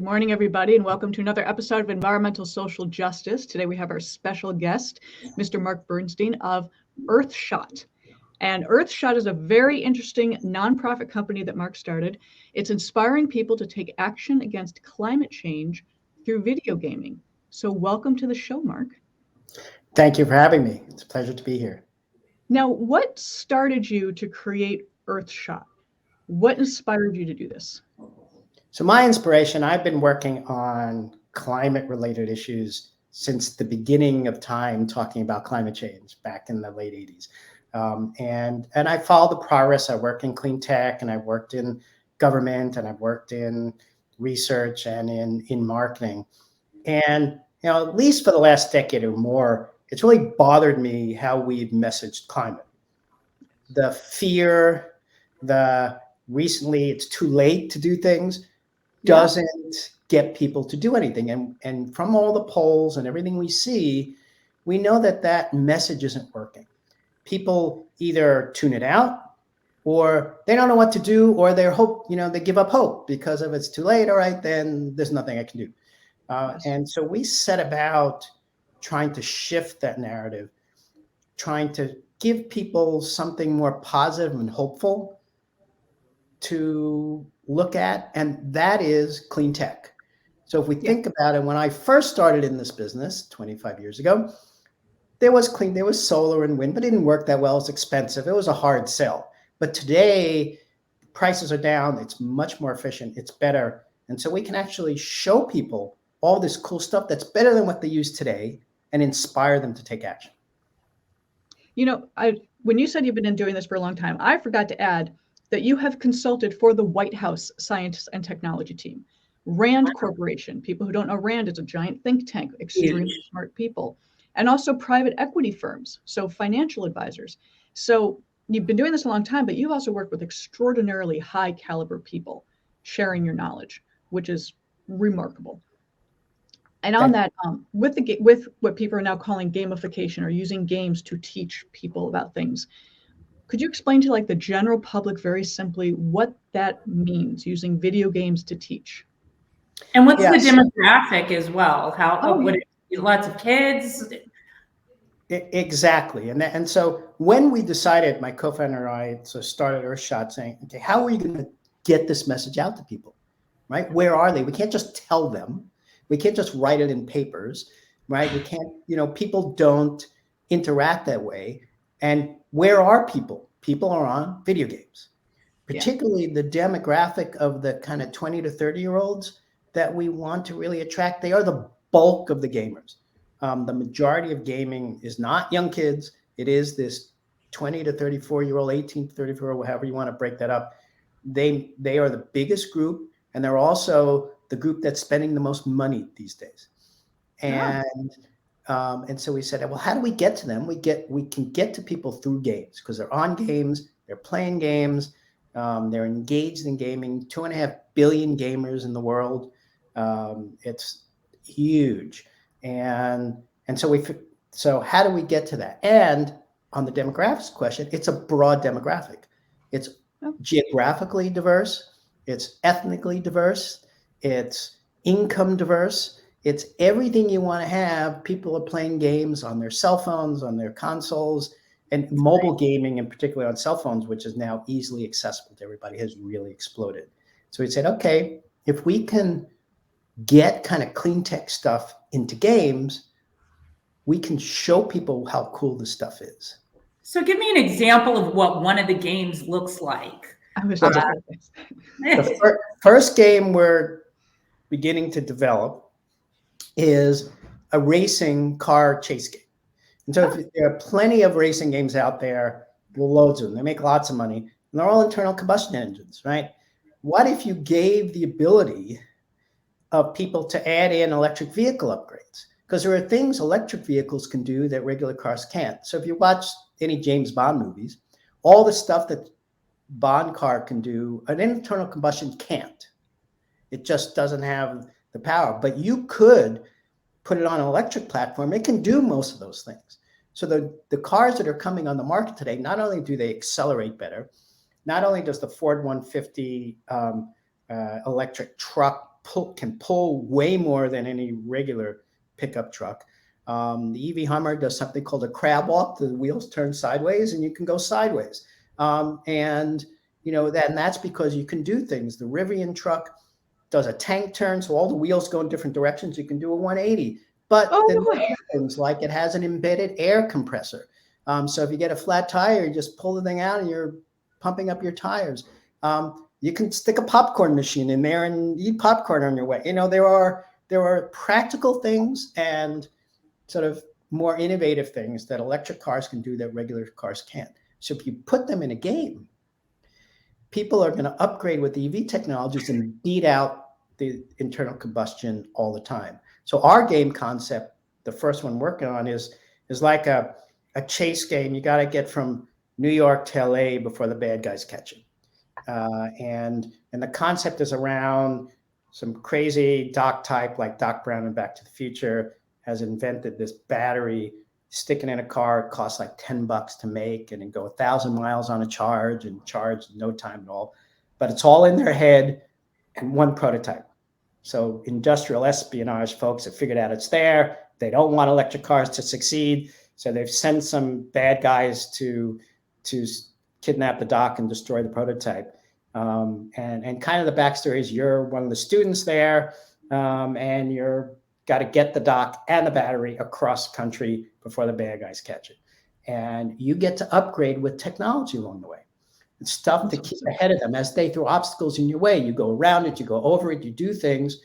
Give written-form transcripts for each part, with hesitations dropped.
Good morning, everybody, and welcome to another episode of Environmental Social Justice. Today we have our special guest, Mr. Mark Bernstein of Earthshot. And Earthshot is a very interesting nonprofit company that Mark started. It's inspiring people to take action against climate change through video gaming. So welcome to the show, Mark. Thank you for having me. It's a pleasure to be here. Now, what started you to create Earthshot? What inspired you to do this? So my inspiration, I've been working on climate-related issues since the beginning of time, talking about climate change back in the late 80s. And I follow the progress. I work in clean tech, and I've worked in government, and I've worked in research and in marketing. And at least for the last decade or more, it's really bothered me how we've messaged climate. The fear, recently it's too late to do things, doesn't get people to do anything. And from all the polls and everything we see, we know that message isn't working. People either tune it out, or they don't know what to do, or they give up hope because if it's too late, all right, then there's nothing I can do. And so we set about trying to shift that narrative, trying to give people something more positive and hopeful to look at, and that is clean tech. So if we think about it, when I first started in this business 25 years ago, there was solar and wind, but it didn't work that well. It was expensive. It was a hard sell. But today, prices are down. It's much more efficient. It's better. And so we can actually show people all this cool stuff that's better than what they use today and inspire them to take action. When you said you've been doing this for a long time, I forgot to add that you have consulted for the White House Science and Technology team, RAND Corporation. People who don't know, RAND is a giant think tank, extremely smart people, and also private equity firms, so financial advisors. So you've been doing this a long time, but you've also worked with extraordinarily high caliber people sharing your knowledge, which is remarkable. And on that, with what people are now calling gamification, or using games to teach people about things, could you explain to the general public very simply what that means, using video games to teach? And what's the demographic as well? Would it be lots of kids? Exactly. And so when we decided, my co-founder and I started Earthshot, saying, okay, how are we going to get this message out to people, right? Where are they? We can't just tell them. We can't just write it in papers, right? We can't, people don't interact that way. And where are people? People are on video games, particularly the demographic of the kind of 20 to 30-year-olds that we want to really attract. They are the bulk of the gamers. The majority of gaming is not young kids. It is this 20 to 34-year-old, 18 to 34, however you want to break that up. They are the biggest group, and they're also the group that's spending the most money these days. And so we said, well, how do we get to them? We can get to people through games, because they're on games, they're playing games, they're engaged in gaming. 2.5 billion gamers in the world. It's huge. And so how do we get to that? And on the demographics question, it's a broad demographic. It's geographically diverse. It's ethnically diverse. It's income diverse. It's everything you want to have. People are playing games on their cell phones, on their consoles, and mobile gaming in particular on cell phones, which is now easily accessible to everybody, has really exploded. So we said, okay, if we can get kind of clean tech stuff into games, we can show people how cool this stuff is. So give me an example of what one of the games looks like. The first game we're beginning to develop is a racing car chase game. And so there are plenty of racing games out there, loads of them. They make lots of money, and they're all internal combustion engines, right? What if you gave the ability of people to add in electric vehicle upgrades? Because there are things electric vehicles can do that regular cars can't. So if you watch any James Bond movies, all the stuff that Bond car can do, an internal combustion can't. It just doesn't have the power. But you could put it on an electric platform. It can do most of those things. So the cars that are coming on the market today, not only do they accelerate better, not only does the Ford 150 electric truck can pull way more than any regular pickup truck. The 𝒉𝒂𝒐 does something called a crab walk. The wheels turn sideways and you can go sideways. And that's because you can do things. The Rivian truck does a tank turn, so all the wheels go in different directions. You can do a 180. But then things like it has an embedded air compressor. So if you get a flat tire, you just pull the thing out and you're pumping up your tires. You can stick a popcorn machine in there and eat popcorn on your way. There are practical things and sort of more innovative things that electric cars can do that regular cars can't. So if you put them in a game, people are going to upgrade with EV technologies and beat out the internal combustion all the time. So our game concept, the first one working on, is like a chase game. You got to get from New York to LA before the bad guys catch you. And the concept is around some crazy doc type like Doc Brown in Back to the Future has invented this battery, stick it in a car. It costs like $10 to make, and then go 1,000 miles on a charge and charge in no time at all. But it's all in their head and one prototype. So industrial espionage folks have figured out it's there. They don't want electric cars to succeed. So they've sent some bad guys to kidnap the doc and destroy the prototype. And kind of the backstory is you're one of the students there, and you're got to get the doc and the battery across country before the bad guys catch it. And you get to upgrade with technology along the way. It's stuff to keep ahead of them. As they throw obstacles in your way, you go around it, you go over it, you do things,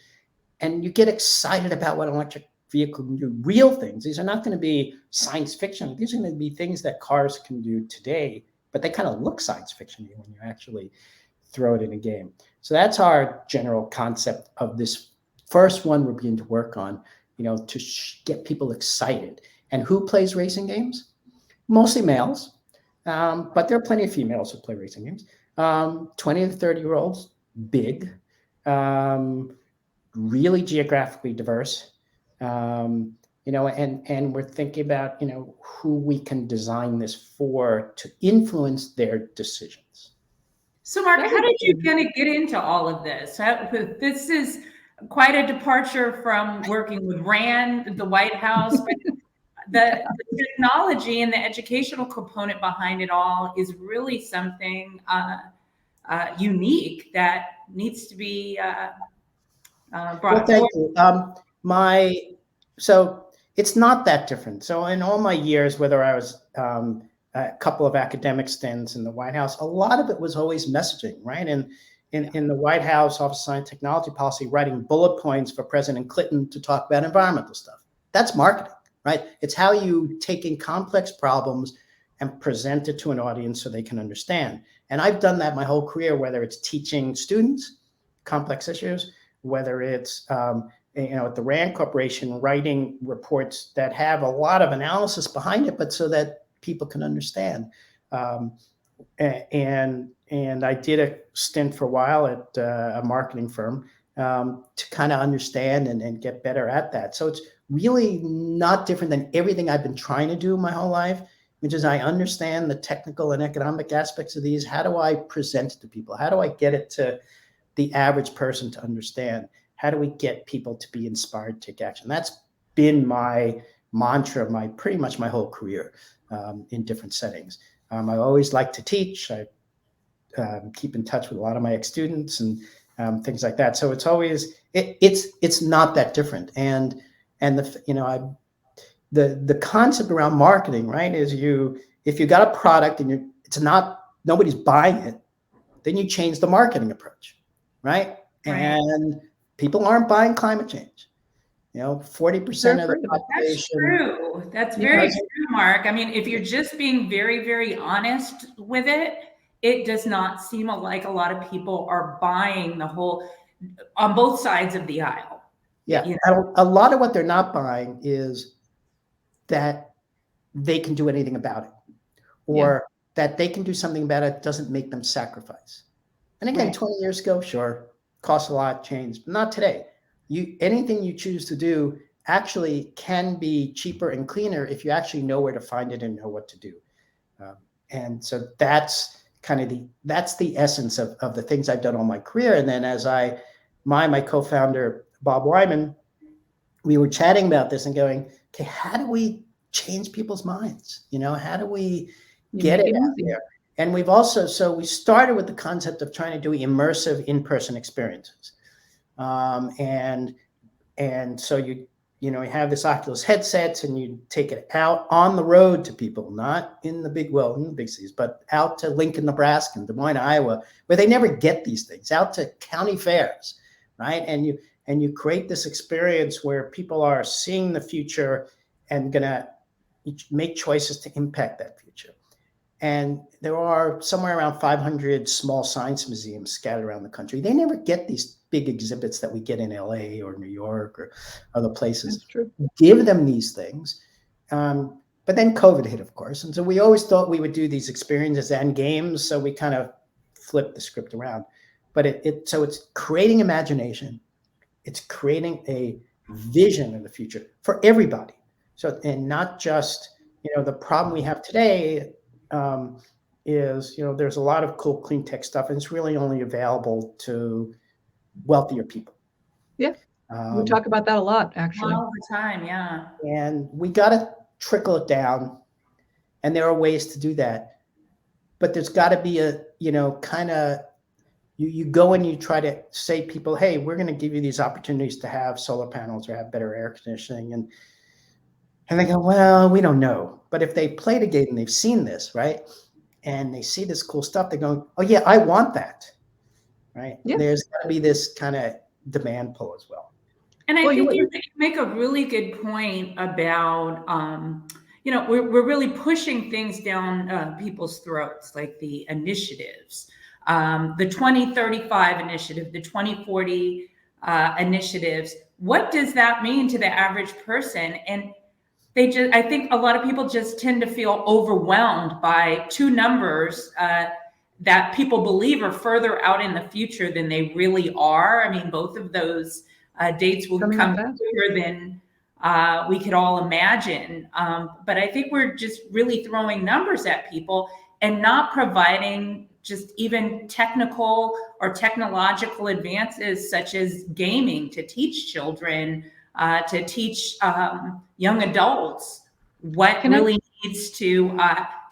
and you get excited about what an electric vehicle can do, real things. These are not going to be science fiction. These are going to be things that cars can do today, but they kind of look science fiction when you actually throw it in a game. So that's our general concept of this first one we're beginning to work on, to get people excited. And who plays racing games? Mostly males. But there are plenty of females who play racing games. 20 to 30-year-olds, big, really geographically diverse, and we're thinking about, who we can design this for to influence their decisions. So Mark, how did you kind of get into all of this? This is quite a departure from working with RAND, the White House, but the technology and the educational component behind it all is really something unique that needs to be brought thank forward. you. So it's not that different. So in all my years, whether I was a couple of academic stints in the White House, a lot of it was always messaging, right? And in the White House Office of Science and Technology Policy, writing bullet points for President Clinton to talk about environmental stuff. That's marketing. Right? It's how you take in complex problems and present it to an audience so they can understand. And I've done that my whole career, whether it's teaching students complex issues, whether it's at the RAND Corporation, writing reports that have a lot of analysis behind it, but so that people can understand. And I did a stint for a while at a marketing firm to kind of understand and get better at that. So it's really not different than everything I've been trying to do my whole life, which is I understand the technical and economic aspects of these. How do I present it to people? How do I get it to the average person to understand? How do we get people to be inspired to take action? That's been my mantra, pretty much my whole career in different settings. I always like to teach. I keep in touch with a lot of my ex-students and things like that. So it's always, it's not that different. And the concept around marketing, right, is if you got a product and nobody's buying it, then you change the marketing approach, right? And people aren't buying climate change. 40% of the population. That's true. That's very true, Mark. I mean, if you're just being very, very honest with it, it does not seem like a lot of people are buying the whole on both sides of the aisle. Yeah, a lot of what they're not buying is that they can do anything about it, or that they can do something about it doesn't make them sacrifice. And again, 20 years ago, sure, costs a lot, changed, but not today. Anything you choose to do actually can be cheaper and cleaner if you actually know where to find it and know what to do. And so that's kind of the essence of the things I've done all my career. And then as I my co-founder, Bob Wyman, we were chatting about this and going, okay, how do we change people's minds? How do we get it out there? And we've also, so we started with the concept of trying to do immersive in-person experiences. And so you have this Oculus headsets and you take it out on the road to people, not in the big cities, but out to Lincoln, Nebraska, and Des Moines, Iowa, where they never get these things, out to county fairs, right? And you create this experience where people are seeing the future and gonna make choices to impact that future. And there are somewhere around 500 small science museums scattered around the country. They never get these big exhibits that we get in LA or New York or other places. That's true. Give them these things. But then COVID hit, of course. And so we always thought we would do these experiences and games. So we kind of flipped the script around. But so it's creating imagination. It's creating a vision of the future for everybody. So, and not just, the problem we have today is, there's a lot of cool clean tech stuff, and it's really only available to wealthier people. Yeah, we talk about that a lot, actually. All the time, yeah. And we got to trickle it down, and there are ways to do that. But there's got to be a, kind of, you go and you try to say people, hey, we're going to give you these opportunities to have solar panels or have better air conditioning. And they go, well, we don't know. But if they played a game and they've seen this, right, and they see this cool stuff, they're going, oh, yeah, I want that, right? Yeah. There's got to be this kind of demand pull as well. And I think you make a really good point about, we're really pushing things down people's throats, like the initiatives, the 2035 initiative, the 2040 initiatives. What does that mean to the average person? And I think a lot of people just tend to feel overwhelmed by two numbers that people believe are further out in the future than they really are. I mean, both of those dates will come quicker than we could all imagine. But I think we're just really throwing numbers at people and not providing just even technical or technological advances such as gaming to teach children, to teach young adults what really needs to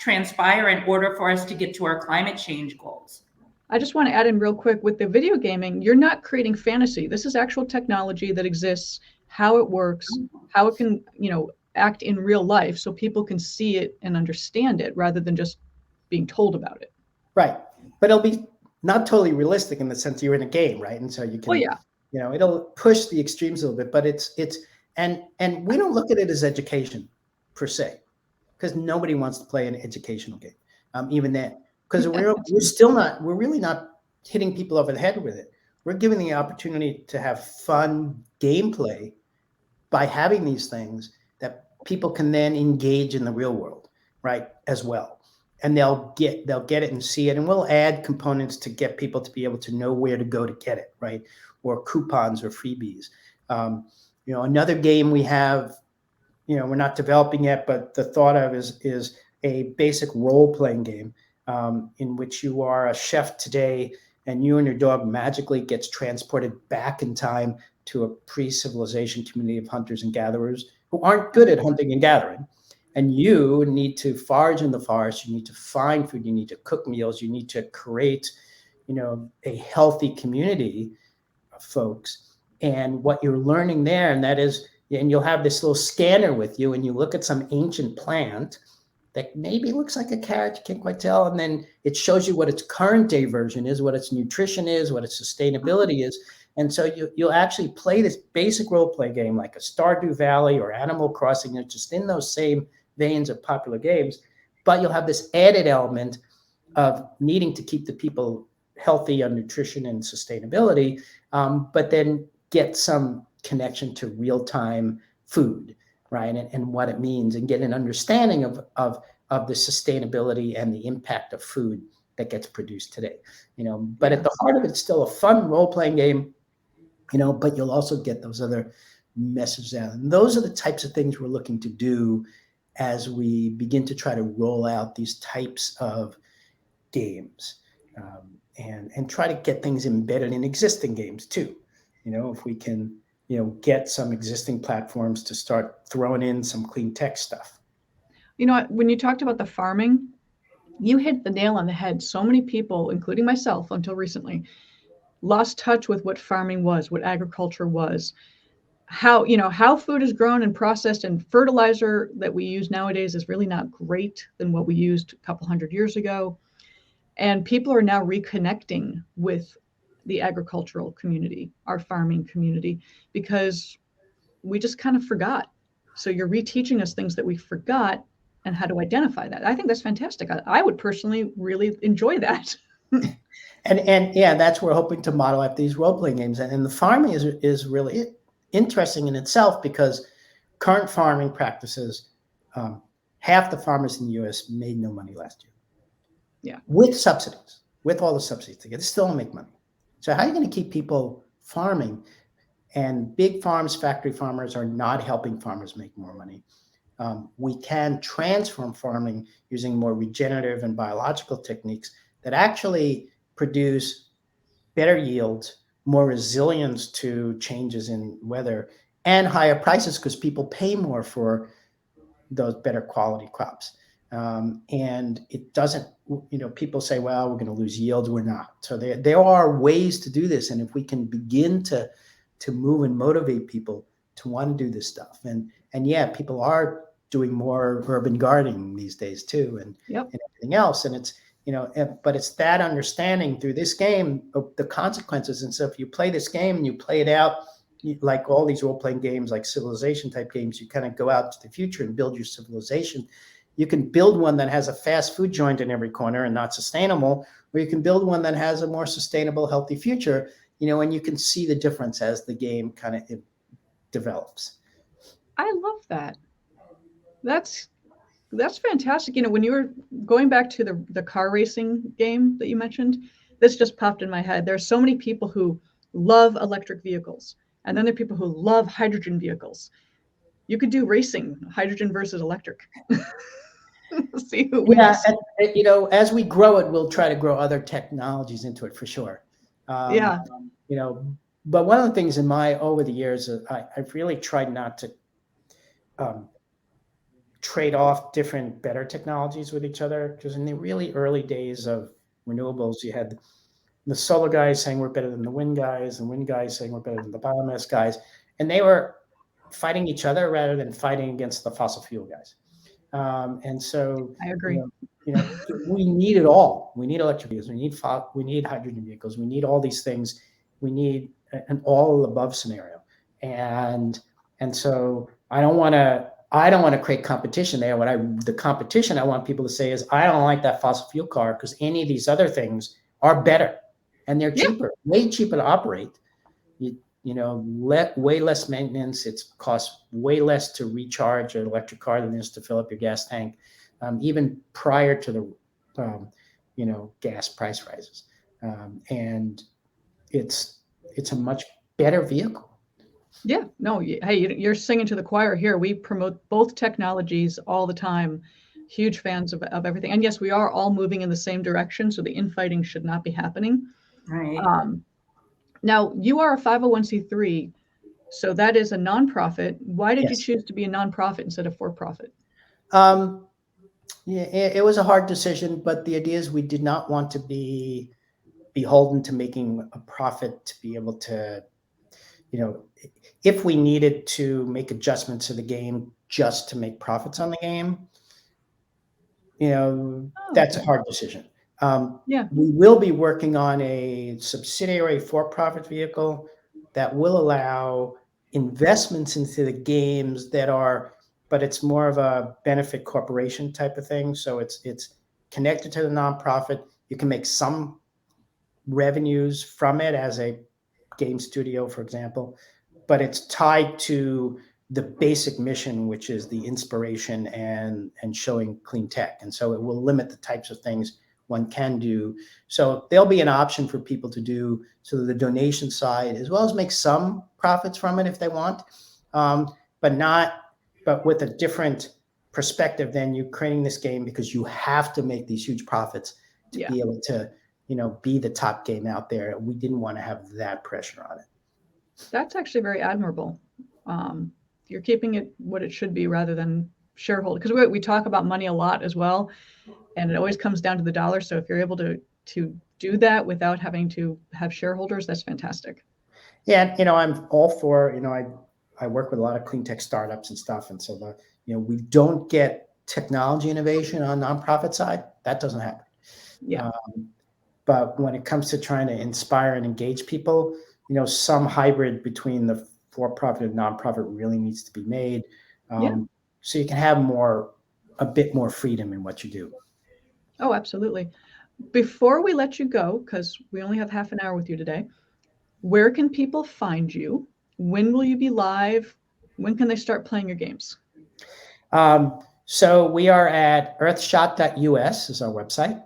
transpire in order for us to get to our climate change goals. I just want to add in real quick with the video gaming, you're not creating fantasy. This is actual technology that exists, how it works, how it can, act in real life so people can see it and understand it rather than just being told about it. Right. But it'll be not totally realistic in the sense you're in a game, right? And so you can, it'll push the extremes a little bit, but and we don't look at it as education per se, because nobody wants to play an educational game, even then, because we're really not hitting people over the head with it. We're giving the opportunity to have fun gameplay by having these things that people can then engage in the real world, right, as well. And they'll get it and see it, and we'll add components to get people to be able to know where to go to get it, right, or coupons or freebies. Another game we have, we're not developing yet, but the thought of is a basic role-playing game in which you are a chef today, and you and your dog magically gets transported back in time to a pre-civilization community of hunters and gatherers who aren't good at hunting and gathering. And you need to forage in the forest, you need to find food, you need to cook meals, you need to create, a healthy community of folks. And what you're learning there, and that is, and you'll have this little scanner with you, and you look at some ancient plant that maybe looks like a carrot, you can't quite tell, and then it shows you what its current day version is, what its nutrition is, what its sustainability is. And so you'll actually play this basic role play game like a Stardew Valley or Animal Crossing. It's just in those same veins of popular games, but you'll have this added element of needing to keep the people healthy on nutrition and sustainability, but then get some connection to real-time food, right, and what it means, and get an understanding of the sustainability and the impact of food that gets produced today. But at the heart of it, it's still a fun role-playing game, but you'll also get those other messages out. And those are the types of things we're looking to do as we begin to try to roll out these types of games, and try to get things embedded in existing games too. if we can, get some existing platforms to start throwing in some clean tech stuff. When you talked about the farming, you hit the nail on the head. So many people, including myself until recently, lost touch with what farming was, what agriculture was, how food is grown and processed, and fertilizer that we use nowadays is really not great than what we used a couple hundred years ago. And people are now reconnecting with the agricultural community, our farming community, because we just kind of forgot. So you're reteaching us things that we forgot and how to identify that. I think that's fantastic. I would personally really enjoy that. And yeah, that's what we're hoping to model after these role-playing games. And the farming is really interesting in itself, because current farming practices, half the farmers in the US made no money last year. Yeah. With subsidies, with all the subsidies they get, they still don't make money. So how are you going to keep people farming? And big farms, factory farmers are not helping farmers make more money. We can transform farming using more regenerative and biological techniques that actually produce better yields, more resilience to changes in weather, and higher prices, because people pay more for those better quality crops. And it doesn't, people say, well, we're going to lose yields. We're not. So there are ways to do this. And if we can begin to move and motivate people to want to do this stuff. And yeah, people are doing more urban gardening these days too, and everything else. And it's, but it's that understanding through this game of the consequences. And so if you play this game and you play it out, like all these role-playing games, like civilization type games, you kind of go out to the future and build your civilization. You can build one that has a fast food joint in every corner and not sustainable, or you can build one that has a more sustainable, healthy future, and you can see the difference as the game kind of develops. I love that. That's fantastic. When you were going back to the car racing game that you mentioned, this just popped in my head. There are so many people who love electric vehicles, and then there are people who love hydrogen vehicles. You could do racing, hydrogen versus electric. See who wins. Yeah, and, as we grow it, we'll try to grow other technologies into it for sure. Yeah. But one of the things over the years, I've really tried not to trade off different better technologies with each other, because in the really early days of renewables, you had the solar guys saying we're better than the wind guys, and wind guys saying we're better than the biomass guys, and they were fighting each other rather than fighting against the fossil fuel guys. And so I agree. We need it all. We need electric vehicles. We need hydrogen vehicles. We need all these things. We need an all above scenario. And so I don't want to create competition there. The competition I want people to say is, I don't like that fossil fuel car because any of these other things are better, and they're cheaper, way cheaper to operate. Way less maintenance. It costs way less to recharge an electric car than it is to fill up your gas tank, even prior to the, gas price rises. And it's a much better vehicle. Yeah, no, hey, you're singing to the choir here. We promote both technologies all the time. Huge fans of everything. And yes, we are all moving in the same direction, so the infighting should not be happening. Right. Now, you are a 501c3, so that is a nonprofit. Why did you choose to be a nonprofit instead of for-profit? Yeah, it was a hard decision, but the idea is we did not want to be beholden to making a profit to be able to, if we needed to make adjustments to the game just to make profits on the game, that's a hard decision. We will be working on a subsidiary for-profit vehicle that will allow investments into the games but it's more of a benefit corporation type of thing. So it's connected to the nonprofit. You can make some revenues from it as a game studio, for example, but it's tied to the basic mission, which is the inspiration and showing clean tech. And so it will limit the types of things one can do. So there'll be an option for people to do so the donation side, as well as make some profits from it if they want, but with a different perspective than you creating this game because you have to make these huge profits to be able to, be the top game out there. We didn't want to have that pressure on it. That's actually very admirable. You're keeping it what it should be rather than shareholder, because we talk about money a lot as well, and it always comes down to the dollar. So if you're able to do that without having to have shareholders, that's fantastic. Yeah, I'm all for, I work with a lot of clean tech startups and stuff, and so we don't get technology innovation on nonprofit side. That doesn't happen. Yeah. But when it comes to trying to inspire and engage people, some hybrid between the for-profit and nonprofit really needs to be made. So you can have a bit more freedom in what you do. Oh, absolutely. Before we let you go, because we only have half an hour with you today, where can people find you? When will you be live? When can they start playing your games? So we are at earthshot.us is our website.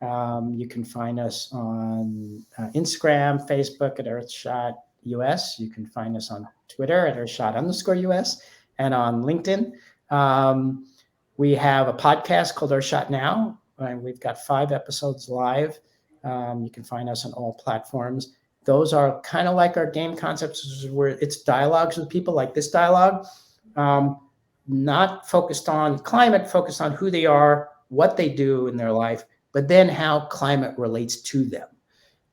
You can find us on Instagram, Facebook at earthshot.us. You can find us on Twitter at earthshot_US and on LinkedIn. We have a podcast called Earthshot Now, and we've got 5 episodes live. You can find us on all platforms. Those are kind of like our game concepts, where it's dialogues with people like this dialogue, not focused on climate, focused on who they are, what they do in their life, but then how climate relates to them.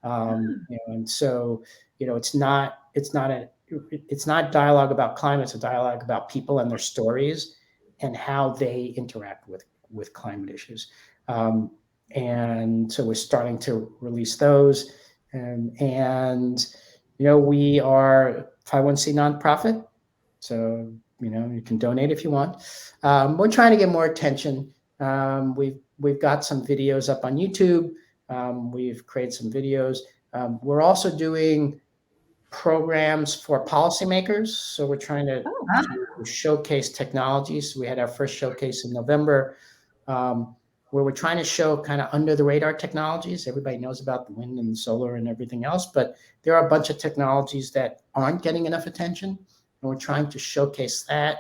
And so, it's not dialogue about climate. It's a dialogue about people and their stories and how they interact with climate issues. And so we're starting to release those. And we are 501c nonprofit. So, you can donate if you want. We're trying to get more attention. We've got some videos up on YouTube. We've created some videos. We're also doing programs for policymakers. So we're trying to showcase technologies. We had our first showcase in November, where we're trying to show kind of under the radar technologies. Everybody knows about the wind and the solar and everything else, but there are a bunch of technologies that aren't getting enough attention, and we're trying to showcase that.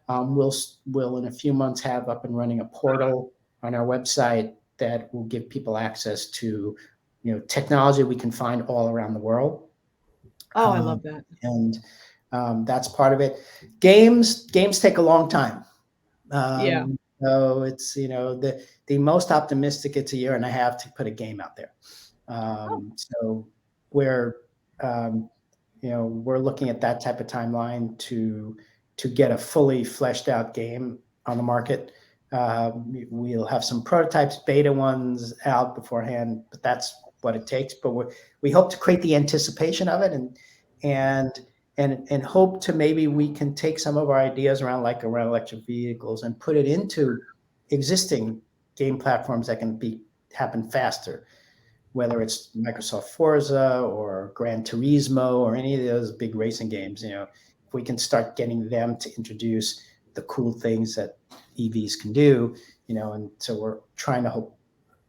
We'll in a few months have up and running a portal on our website that will give people access to, technology we can find all around the world. Oh, I love that. And that's part of it. Games take a long time. So it's, the most optimistic, it's 1.5 years to put a game out there. So we're looking at that type of timeline to get a fully fleshed out game on the market. We'll have some prototypes, beta ones out beforehand, but that's what it takes. But we hope to create the anticipation of it and hope to maybe we can take some of our ideas around electric vehicles and put it into existing game platforms that can happen faster, whether it's Microsoft Forza or Gran Turismo or any of those big racing games. If we can start getting them to introduce the cool things that EVs can do, and so we're trying to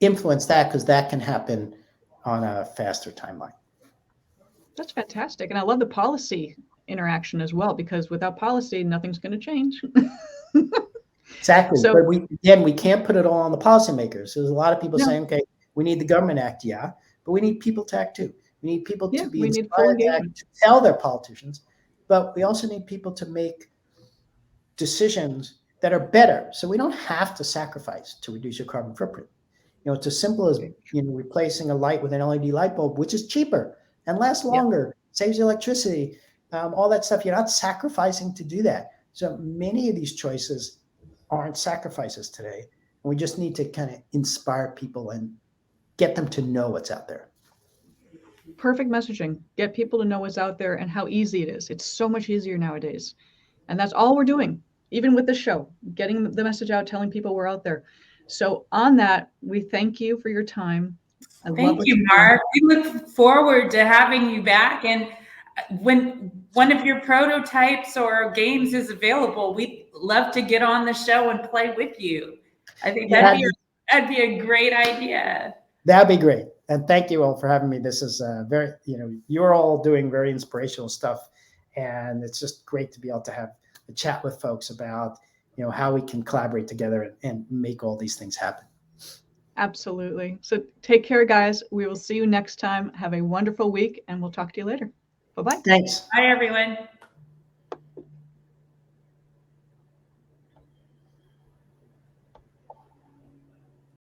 influence that, because that can happen on a faster timeline. That's fantastic. And I love the policy interaction as well, because without policy, nothing's going to change. Exactly. So, but we can't put it all on the policymakers. There's a lot of people saying, okay, we need the government to act, but we need people to act too. We need people to be inspired to act, to tell their politicians, but we also need people to make decisions that are better. So we don't have to sacrifice to reduce your carbon footprint. It's as simple as replacing a light with an LED light bulb, which is cheaper and lasts longer, saves you electricity, all that stuff. You're not sacrificing to do that. So many of these choices aren't sacrifices today. We just need to kind of inspire people and get them to know what's out there. Perfect messaging. Get people to know what's out there and how easy it is. It's so much easier nowadays. And that's all we're doing, even with this show, getting the message out, telling people we're out there. So on that, we thank you for your time. Thank you, Mark. We look forward to having you back. And when one of your prototypes or games is available, we'd love to get on the show and play with you. I think that'd be a great idea. That'd be great. And thank you all for having me. This is very, you're all doing very inspirational stuff. And it's just great to be able to have a chat with folks about, how we can collaborate together and make all these things happen. Absolutely. So take care, guys. We will see you next time. Have a wonderful week, and we'll talk to you later. Bye-bye. Bye-bye. Thanks. Bye, everyone.